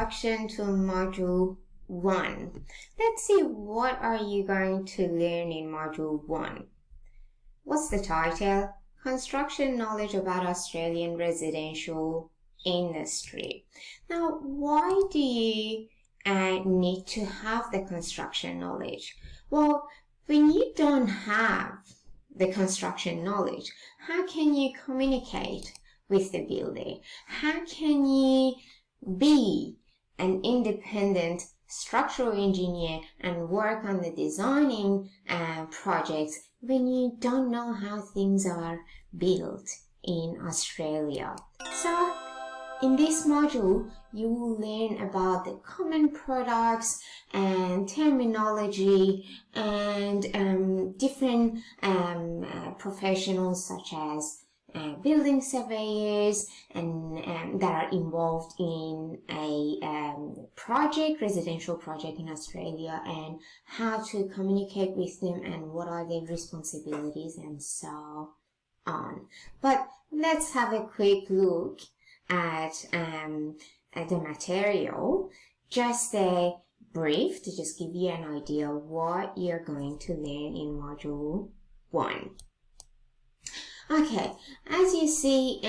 Introduction to Module 1. Let's see what are you going to learn in Module 1. What's the title? Construction Knowledge about Australian Residential Industry. Now, why do you need to have the construction knowledge? Well, when you don't have the construction knowledge, how can you communicate with the builder? How can you be an independent structural engineer and work on the designing projects when you don't know how things are built in Australia? So in this module, you will learn about the common products and terminology and different professionals such as building surveyors and that are involved in a residential project in Australia, and how to communicate with them and what are their responsibilities and so on. But let's have a quick look at the material, just a brief to just give you an idea of what you're going to learn in Module 1. Okay, as you see,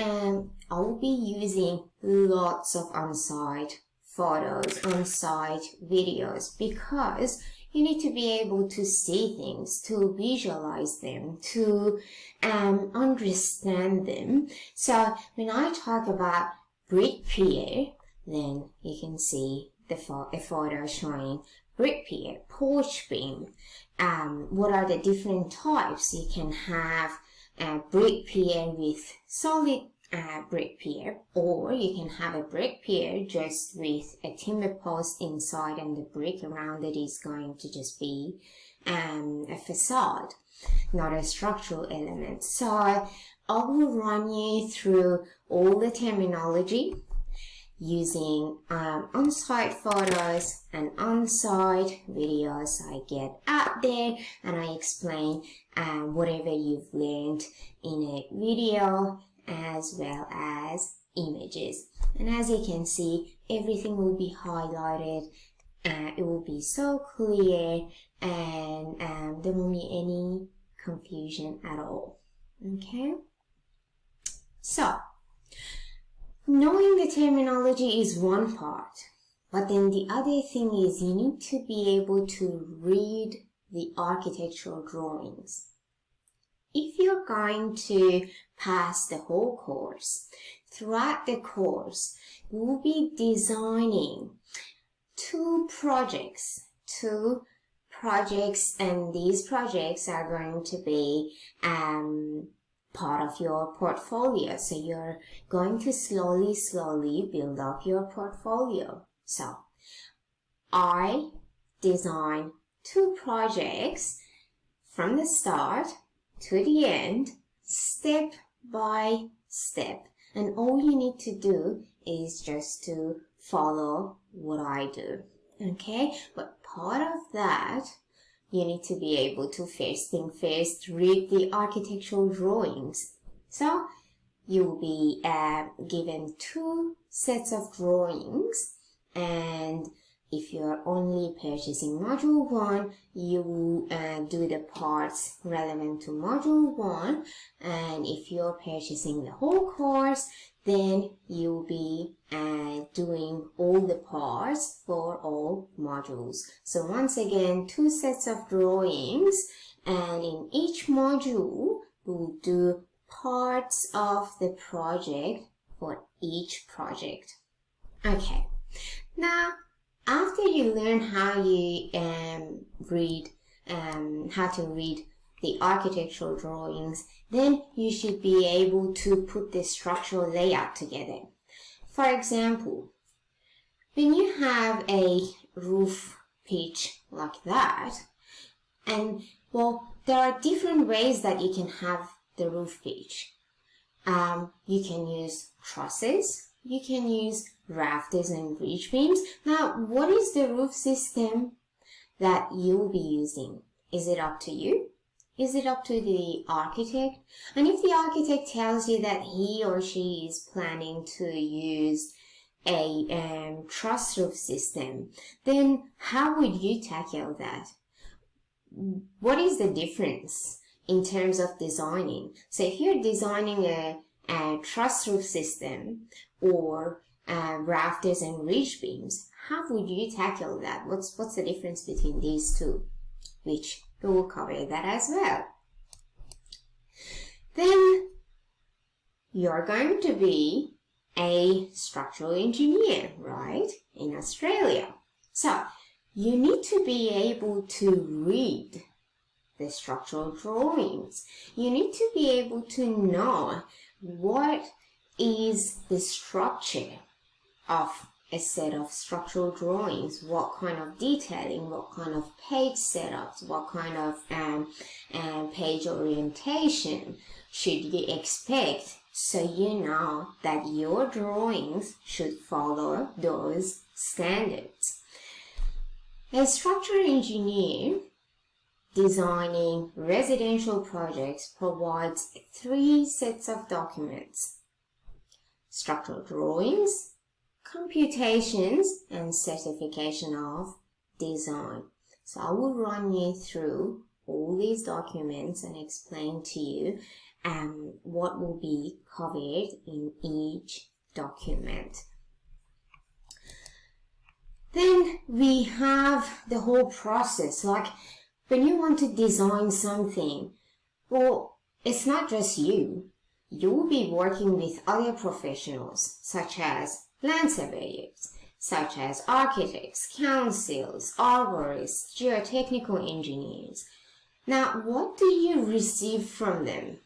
I'll be using lots of on-site photos, on-site videos, because you need to be able to see things, to visualize them, to understand them. So when I talk about brick pier, then you can see a photo showing brick pier, porch beam. What are the different types? You can have brick pier with solid brick pier, or you can have a brick pier just with a timber post inside and the brick around it is going to just be a facade, not a structural element. So I will run you through all the terminology using on-site photos and on-site videos I get out there, and I explain whatever you've learned in a video as well as images. And as you can see, everything will be highlighted, it will be so clear, and there won't be any confusion at all. Okay? So, knowing the terminology is one part, but then the other thing is you need to be able to read the architectural drawings. If you're going to pass the whole course, throughout the course, you will be designing two projects, and these projects are going to be part of your portfolio. So you're going to slowly build up your portfolio. So I design two projects from the start to the end, step by step. And all you need to do is just to follow what I do. Okay? But part of that, you need to be able to first thing first read the architectural drawings. So you will be given two sets of drawings, and if you're only purchasing Module 1, you will do the parts relevant to Module 1, and if you're purchasing the whole course, then you'll be doing all the parts for all modules. So once again, two sets of drawings, and in each module, we'll do parts of the project for each project. Okay, now after you learn how you how to read the architectural drawings, then you should be able to put the structural layout together. For example, when you have a roof pitch like that, and well, there are different ways that you can have the roof pitch. You can use trusses, you can use rafters and ridge beams. Now, what is the roof system that you'll be using? Is it up to you? Is it up to the architect? And if the architect tells you that he or she is planning to use a truss roof system, then how would you tackle that? What is the difference in terms of designing? So if you're designing a truss roof system or rafters and ridge beams, how would you tackle that? What's the difference between these two? Which we will cover that as well. Then you're going to be a structural engineer, right, in Australia. So you need to be able to read the structural drawings. You need to be able to know what is the structure of a set of structural drawings, what kind of detailing, what kind of page setups, what kind of page orientation should you expect, so you know that your drawings should follow those standards. A structural engineer designing residential projects provides 3 sets of documents: structural drawings, computations, and certification of design. So I will run you through all these documents and explain to you what will be covered in each document. Then we have the whole process. Like when you want to design something, well, it's not just you. You will be working with other professionals such as land surveyors, such as architects, councils, arborists, geotechnical engineers. Now, what do you receive from them?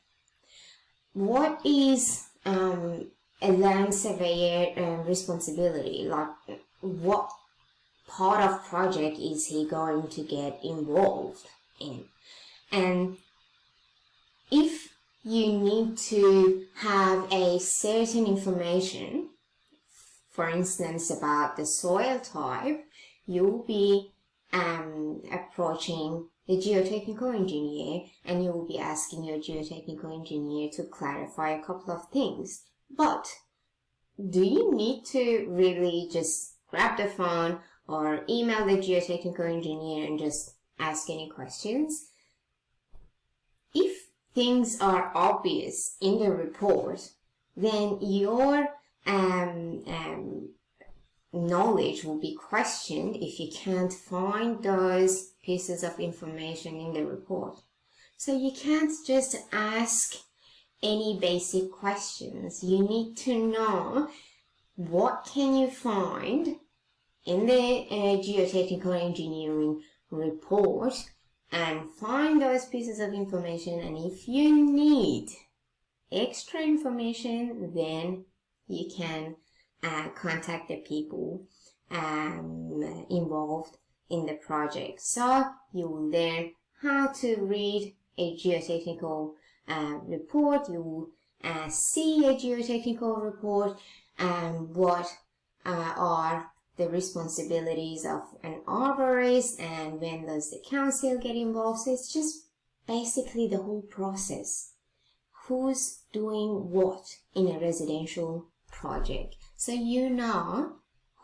What is a land surveyor responsibility? Like, what part of project is he going to get involved in? And if you need to have a certain information, for instance, about the soil type, you'll be approaching the geotechnical engineer, and you will be asking your geotechnical engineer to clarify a couple of things. But do you need to really just grab the phone or email the geotechnical engineer and just ask any questions? If things are obvious in the report, then your knowledge will be questioned if you can't find those pieces of information in the report. So you can't just ask any basic questions. You need to know what can you find in the geotechnical engineering report and find those pieces of information. And if you need extra information, then you can contact the people involved in the project. So you will learn how to read a geotechnical report. You will see a geotechnical report and what are the responsibilities of an arborist and when does the council get involved. So it's just basically the whole process. Who's doing what in a residential project. So you know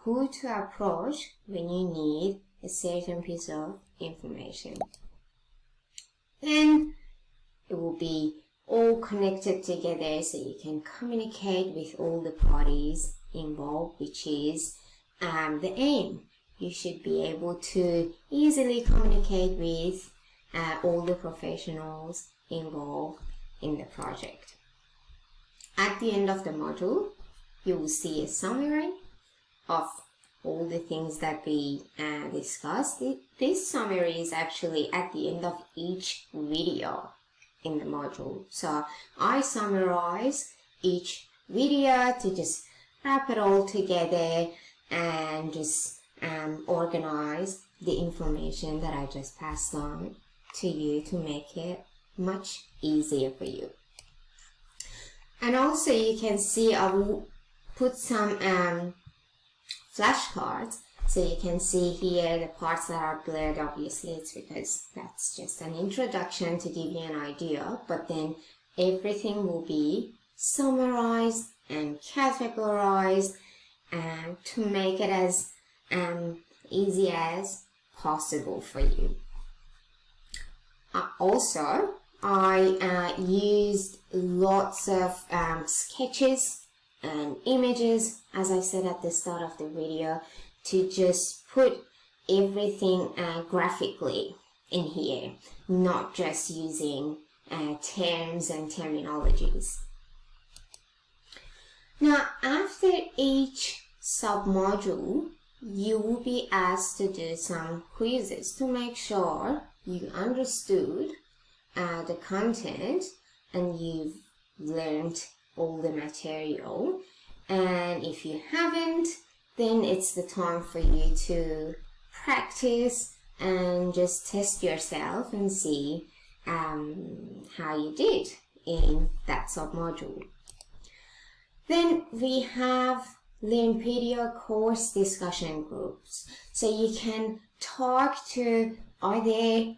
who to approach when you need a certain piece of information. Then it will be all connected together so you can communicate with all the parties involved, which is the aim. You should be able to easily communicate with all the professionals involved in the project. At the end of the module, you will see a summary of all the things that we discussed. This summary is actually at the end of each video in the module. So I summarize each video to just wrap it all together and just organize the information that I just passed on to you to make it much easier for you. And also you can see I will put some flashcards, so you can see here the parts that are blurred. Obviously it's because that's just an introduction to give you an idea, but then everything will be summarized and categorized to make it as easy as possible for you. Also, I used lots of sketches and images, as I said at the start of the video, to just put everything graphically in here, not just using terms and terminologies. Now, after each submodule, you will be asked to do some quizzes to make sure you understood the content and you've learned all the material. And if you haven't, then it's the time for you to practice and just test yourself and see how you did in that submodule. Then we have Learnpedia course discussion groups. So you can talk to other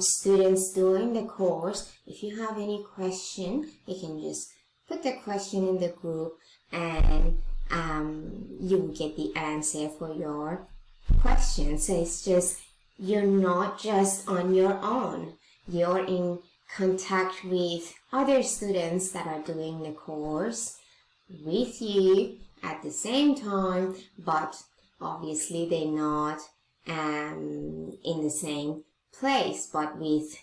students doing the course. If you have any question, you can just put the question in the group and you will get the answer for your question. So it's just, you're not just on your own. You're in contact with other students that are doing the course with you at the same time, but obviously they're not in the same place. But with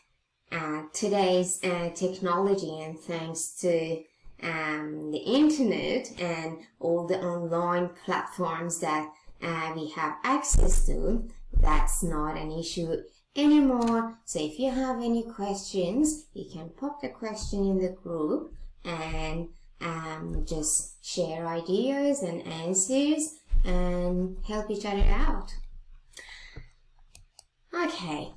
today's technology, and thanks to the internet and all the online platforms that we have access to, that's not an issue anymore. So if you have any questions, you can pop the question in the group and just share ideas and answers and help each other out. Okay,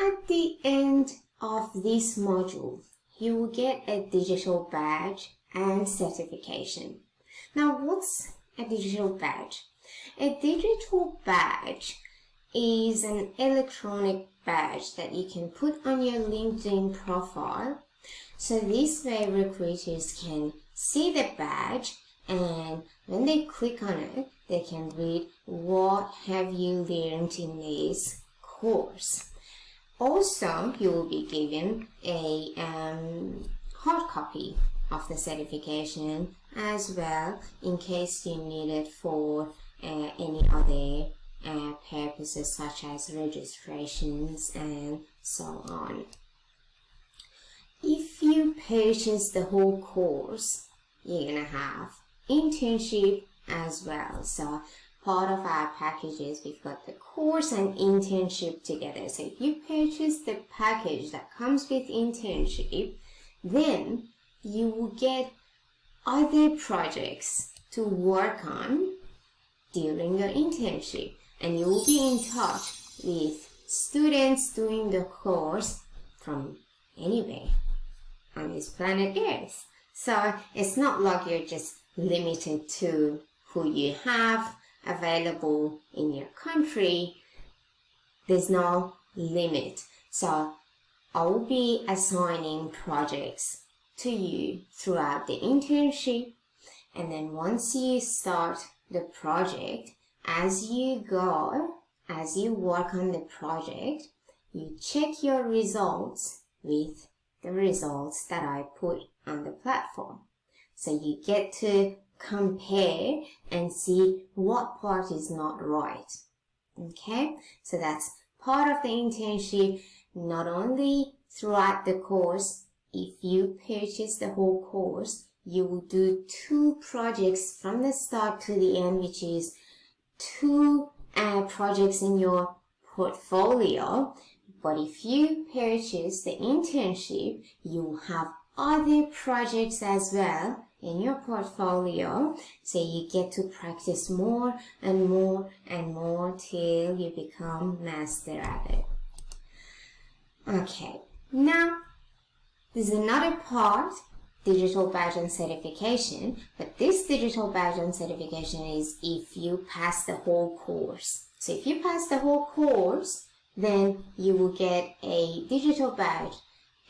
at the end of this module, you will get a digital badge and certification. Now, what's a digital badge? A digital badge is an electronic badge that you can put on your LinkedIn profile. So this way recruiters can see the badge, and when they click on it, they can read what have you learned in this course. Also, you will be given a hard copy of the certification as well, in case you need it for any other purposes such as registrations and so on. If you purchase the whole course, you're gonna have internship as well. So part of our packages, we've got the course and internship together. So if you purchase the package that comes with internship, then you will get other projects to work on during your internship, and you will be in touch with students doing the course from anywhere on this planet Earth. So it's not like you're just limited to who you have available in your country. There's no limit. So I will be assigning projects to you throughout the internship, and then once you start the project, as you go, as you work on the project, you check your results with the results that I put on the platform. So you get to compare and see what part is not right. Okay, so that's part of the internship. Not only throughout the course, if you purchase the whole course, you will do 2 projects from the start to the end, which is 2 projects in your portfolio. But if you purchase the internship, you will have other projects as well in your portfolio, so you get to practice more and more and more till you become master at it. Okay, now there's another part, digital badge and certification, but this digital badge and certification is if you pass the whole course. So if you pass the whole course, then you will get a digital badge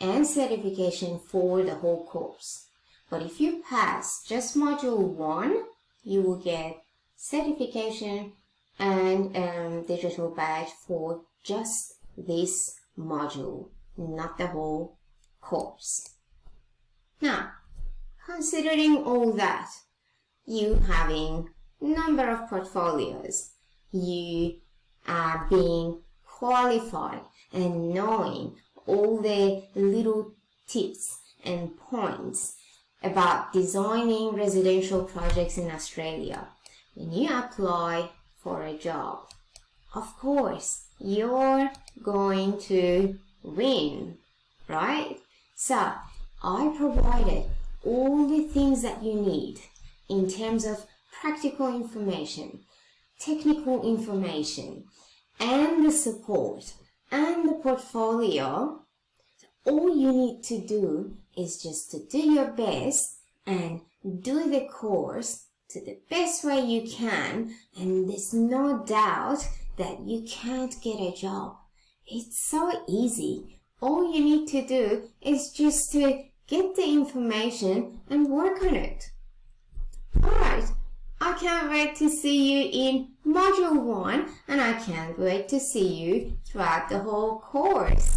and certification for the whole course. But if you pass just module 1, you will get certification and digital badge for just this module, not the whole course. Now, considering all that, you having number of portfolios, you are being qualified and knowing all the little tips and points about designing residential projects in Australia. When you apply for a job, of course, you're going to win, right? So, I provided all the things that you need in terms of practical information, technical information, and the support, and the portfolio. All you need to do is just to do your best and do the course to the best way you can, and there's no doubt that you can't get a job. It's so easy. All you need to do is just to get the information and work on it. Alright, I can't wait to see you in Module 1, and I can't wait to see you throughout the whole course.